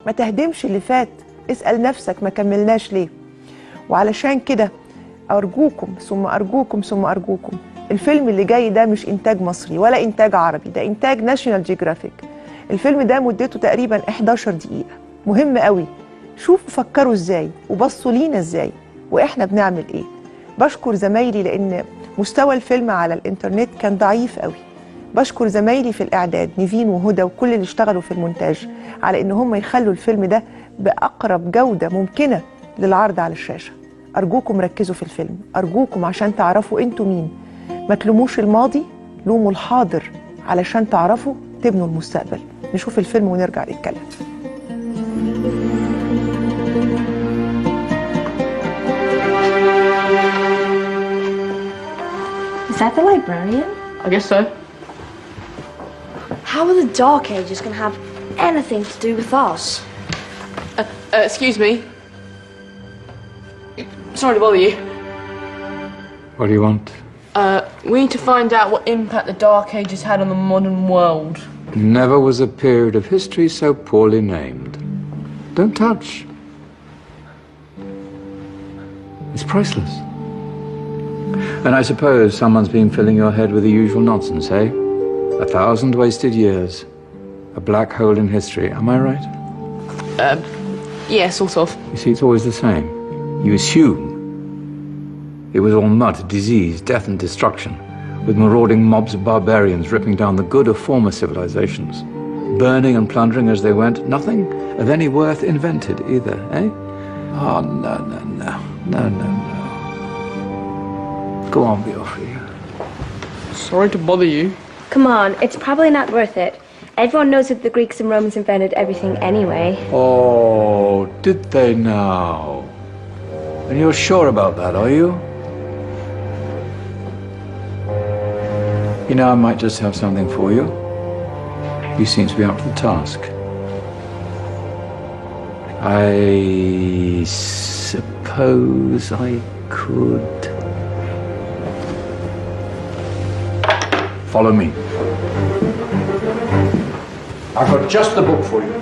ما تهدمش اللي فات، اسأل نفسك ما كملناش ليه. وعلشان كده أرجوكم ثم أرجوكم ثم أرجوكم، الفيلم اللي جاي ده مش إنتاج مصري ولا إنتاج عربي، ده إنتاج ناشيونال جيوغرافيك. الفيلم ده مدته تقريبا 11 دقيقة، مهم قوي. شوفوا فكروا إزاي وبصوا لينا إزاي وإحنا بنعمل إيه. بشكر زمايلي لأن مستوى الفيلم على الإنترنت كان ضعيف قوي. بشكر زمايلي في الإعداد نيفين وهدى وكل اللي اشتغلوا في المونتاج على إن هم يخلوا الفيلم ده بأقرب جودة ممكنة للعرض على الشاشة. أرجوكم ركزوا في الفيلم، أرجوكم عشان تعرفوا أنتوا مين. ما تلوموش الماضي، لوموا الحاضر علشان تعرفوا تبنوا المستقبل. نشوف الفيلم ونرجع نتكلم. Is that the librarian? I guess so. How are the Dark Ages going to have anything to do with us? Excuse me. Sorry to bother you. What do you want? We need to find out what impact the Dark Ages had on the modern world. Never was a period of history so poorly named. Don't touch. It's priceless. And I suppose someone's been filling your head with the usual nonsense, eh? 1,000 wasted years. A black hole in history, am I right? Yeah, sort of. You see, it's always the same. You assume it was all mud, disease, death and destruction, with marauding mobs of barbarians ripping down the good of former civilizations, burning and plundering as they went, nothing of any worth invented either, eh? Oh, no, no, no, no, no, no. Go on, Beofrey. Sorry to bother you. Come on, it's probably not worth it. Everyone knows that the Greeks and Romans invented everything anyway. Oh, did they now? And you're sure about that, are you? You know, I might just have something for you. You seem to be up to the task. I suppose I could... Follow me. I've got just the book for you.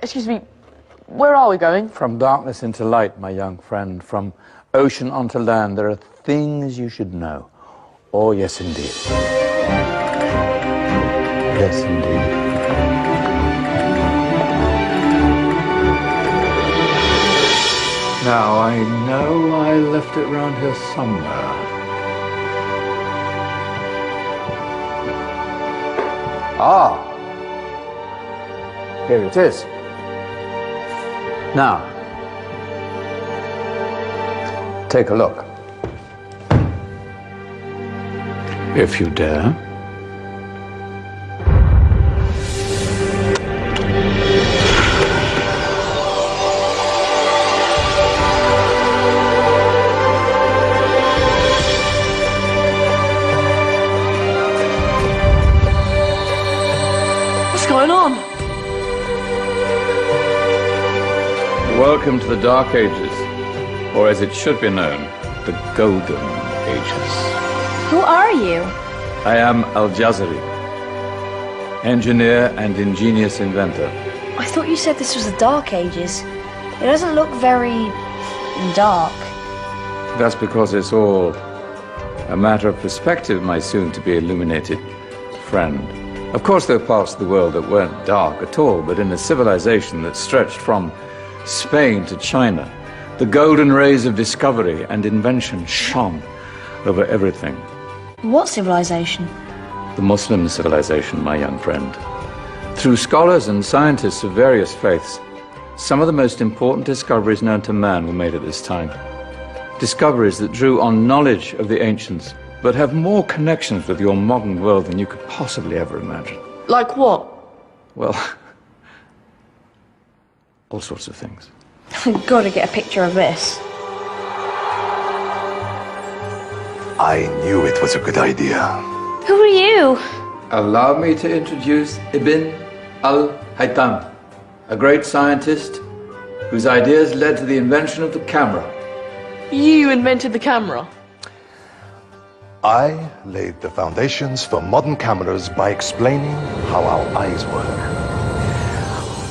Excuse me, where are we going? From darkness into light, my young friend. From ocean onto land, there are things you should know. Oh, yes, indeed. Yes, indeed. Now, I know I left it round here somewhere. Ah! Here it is. Now, take a look. If you dare. What's going on? Welcome to the Dark Ages, or as it should be known, the Golden Ages. Who are you? I am Al-Jazari, engineer and ingenious inventor. I thought you said this was the Dark Ages. It doesn't look very dark. That's because it's all a matter of perspective, my soon-to-be illuminated friend. Of course, there are parts of the world that weren't dark at all, but in a civilization that stretched from Spain to China, the golden rays of discovery and invention shone over everything. What civilization? The Muslim civilization, my young friend. Through scholars and scientists of various faiths, some of the most important discoveries known to man were made at this time. Discoveries that drew on knowledge of the ancients, but have more connections with your modern world than you could possibly ever imagine. Like what? Well, all sorts of things. I've got to get a picture of this. I knew it was a good idea. Who are you? Allow me to introduce Ibn al-Haytham, a great scientist whose ideas led to the invention of the camera. You invented the camera. I laid the foundations for modern cameras by explaining how our eyes work.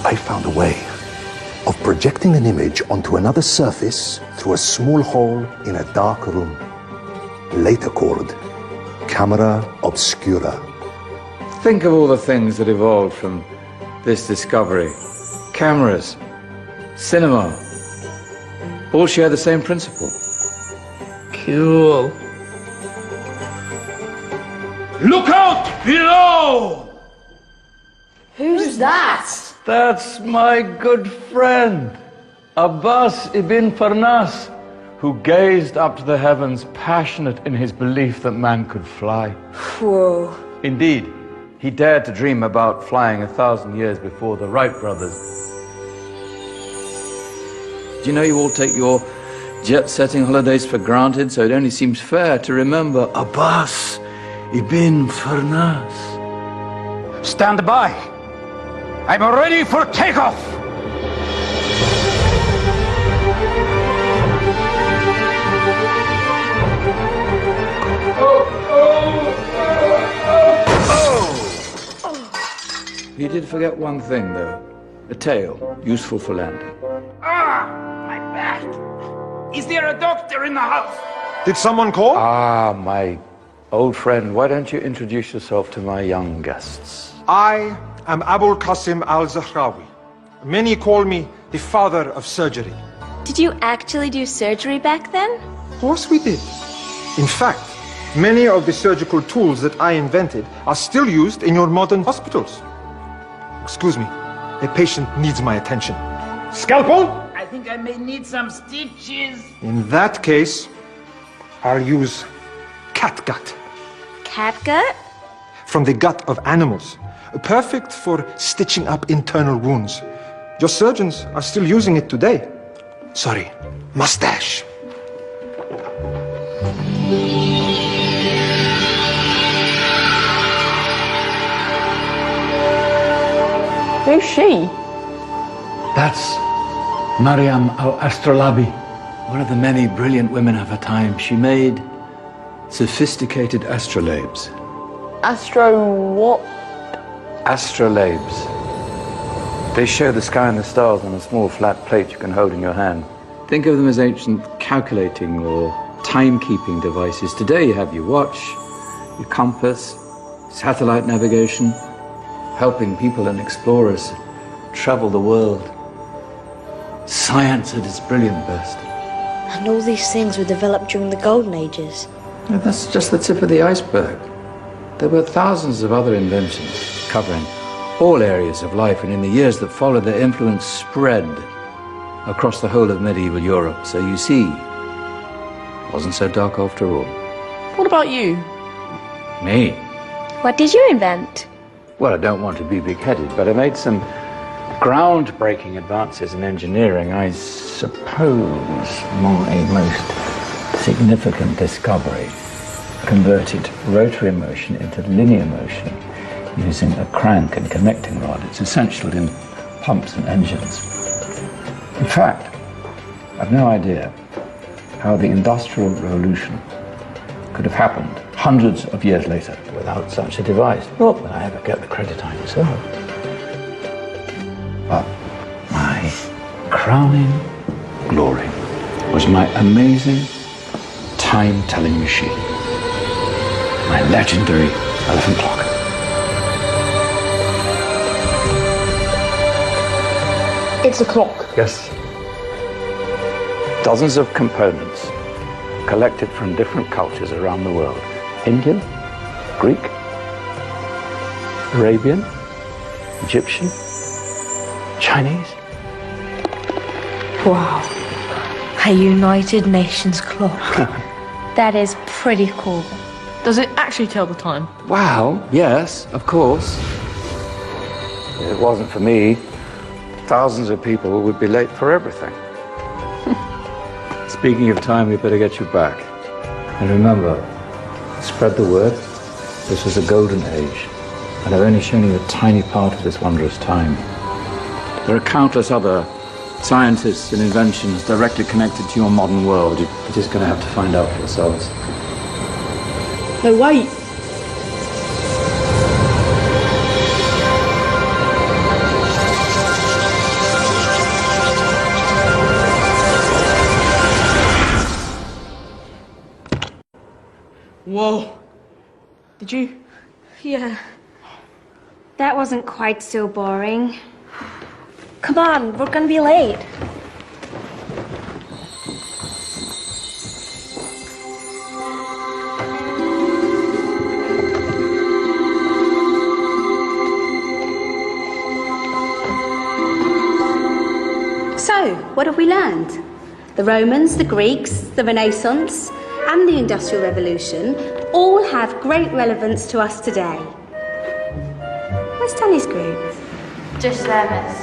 I found a way of projecting an image onto another surface through a small hole in a dark room, later called camera obscura. Think of all the things that evolved from this discovery. Cameras, cinema, all share the same principle. Cool. Look out below! Who's that? That's my good friend, Abbas ibn Farnas, who gazed up to the heavens, passionate in his belief that man could fly. Whoa. Indeed, he dared to dream about flying 1,000 years before the Wright brothers. Do you know you all take your jet-setting holidays for granted, so it only seems fair to remember Abbas ibn Farnas. Stand by. I'm ready for takeoff. You did forget one thing, though. A tail, useful for landing. My back. Is there a doctor in the house? Did someone call? Ah, my old friend, why don't you introduce yourself to my young guests? I am Abul Qasim al-Zahrawi. Many call me the father of surgery. Did you actually do surgery back then? Of course we did. In fact, many of the surgical tools that I invented are still used in your modern hospitals. Excuse me, a patient needs my attention. Scalpel? I think I may need some stitches. In that case, I'll use catgut. Catgut? From the gut of animals. Perfect for stitching up internal wounds. Your surgeons are still using it today. Sorry, mustache. Who's she? That's Maryam al-Astrolabi, one of the many brilliant women of her time. She made sophisticated astrolabes. Astro what? Astrolabes. They show the sky and the stars on a small flat plate you can hold in your hand. Think of them as ancient calculating or timekeeping devices. Today you have your watch, your compass, satellite navigation, helping people and explorers travel the world. Science at its brilliant best. And all these things were developed during the Golden Ages. And that's just the tip of the iceberg. There were thousands of other inventions covering all areas of life, and in the years that followed, their influence spread across the whole of medieval Europe. So you see, it wasn't so dark after all. What about you? Me? What did you invent? Well, I don't want to be big-headed, but I made some groundbreaking advances in engineering. I suppose my most significant discovery converted rotary motion into linear motion using a crank and connecting rod. It's essential in pumps and engines. In fact, I've no idea how the Industrial Revolution could have happened hundreds of years later without such a device. Not that I ever get the credit I deserve. But my crowning glory was my amazing time-telling machine. My legendary elephant clock. It's a clock. Yes. Dozens of components collected from different cultures around the world. Indian, Greek, Arabian, Egyptian, Chinese. Wow. A United Nations clock. That is pretty cool. Does it actually tell the time? Wow, yes, of course. If it wasn't for me, thousands of people would be late for everything. Speaking of time, we better get you back. And remember, spread the word. This was a golden age, and I've only shown you a tiny part of this wondrous time. There are countless other scientists and inventions directly connected to your modern world. You're just going to have to find out for yourselves. No, wait. Whoa. Did you? Yeah. That wasn't quite so boring. Come on, we're gonna be late. So, what have we learned? The Romans, the Greeks, the Renaissance, and the Industrial Revolution all have great relevance to us today. Where's Danny's group? Just there, miss.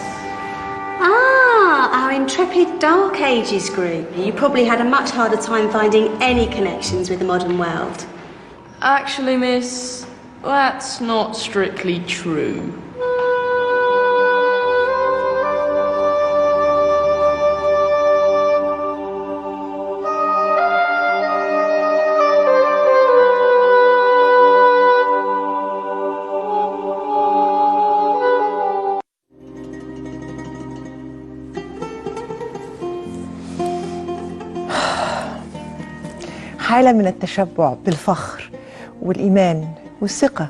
Ah, our intrepid Dark Ages group. You probably had a much harder time finding any connections with the modern world. Actually, miss, that's not strictly true. حالة من التشبع بالفخر والإيمان والثقة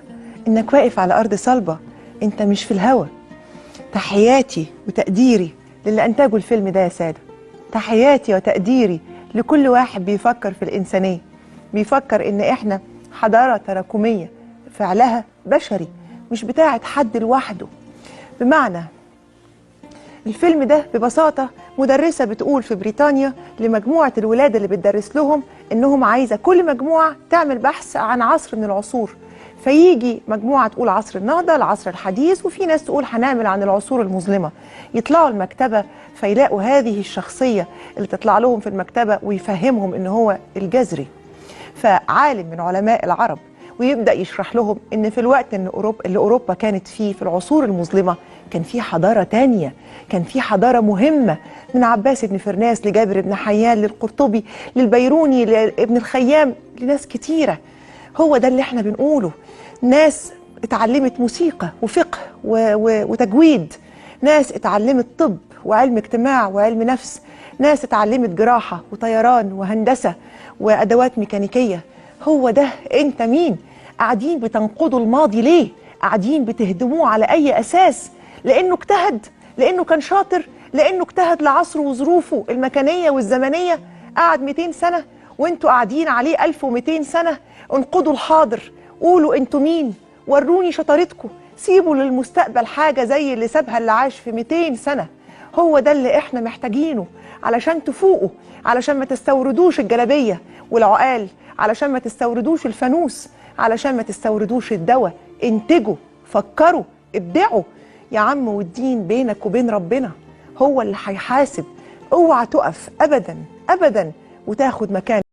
إنك واقف على أرض صلبة، أنت مش في الهوا. تحياتي وتقديري للي أنتجوا الفيلم ده يا سادة. تحياتي وتقديري لكل واحد بيفكر في الإنسانية، بيفكر إن إحنا حضارة تراكمية فعلها بشري، مش بتاعت حد لوحده. بمعنى الفيلم ده ببساطة مدرسة بتقول في بريطانيا لمجموعة الولاد اللي بتدرس لهم إنهم عايزة كل مجموعة تعمل بحث عن عصر من العصور، فيجي مجموعة تقول عصر النهضة، العصر الحديث، وفي ناس تقول هنعمل عن العصور المظلمة. يطلعوا المكتبة فيلاقوا هذه الشخصية اللي تطلع لهم في المكتبة ويفهمهم إن هو الجزري، فعالم من علماء العرب، ويبدأ يشرح لهم إن في الوقت اللي أوروبا كانت فيه في العصور المظلمة كان في حضارة تانية، كان في حضارة مهمة، من عباس بن فرناس لجابر بن حيان للقرطبي للبيروني لابن الخيام لناس كتيرة. هو ده اللي احنا بنقوله. ناس اتعلمت موسيقى وفقه وتجويد، ناس اتعلمت طب وعلم اجتماع وعلم نفس، ناس اتعلمت جراحة وطيران وهندسة وأدوات ميكانيكية. هو ده. انت مين؟ قاعدين بتنقضوا الماضي ليه؟ قاعدين بتهدموه على أي أساس؟ لأنه اجتهد؟ لأنه كان شاطر؟ لأنه اجتهد لعصره وظروفه المكانية والزمنية؟ قعد 200 سنة وانتوا قاعدين عليه 1200 سنة. انقضوا الحاضر، قولوا انتوا مين، وروني شطارتكم، سيبوا للمستقبل حاجة زي اللي سابها اللي عاش في 200 سنة. هو ده اللي احنا محتاجينه علشان تفوقوا، علشان ما تستوردوش الجلابية والعقال، علشان ما تستوردوش الفانوس، علشان ما تستوردوش الدواء. انتجوا، فكروا، ابدعوا يا عم، والدين بينك وبين ربنا هو اللي هيحاسب. اوعى تقف ابدا ابدا وتاخد مكان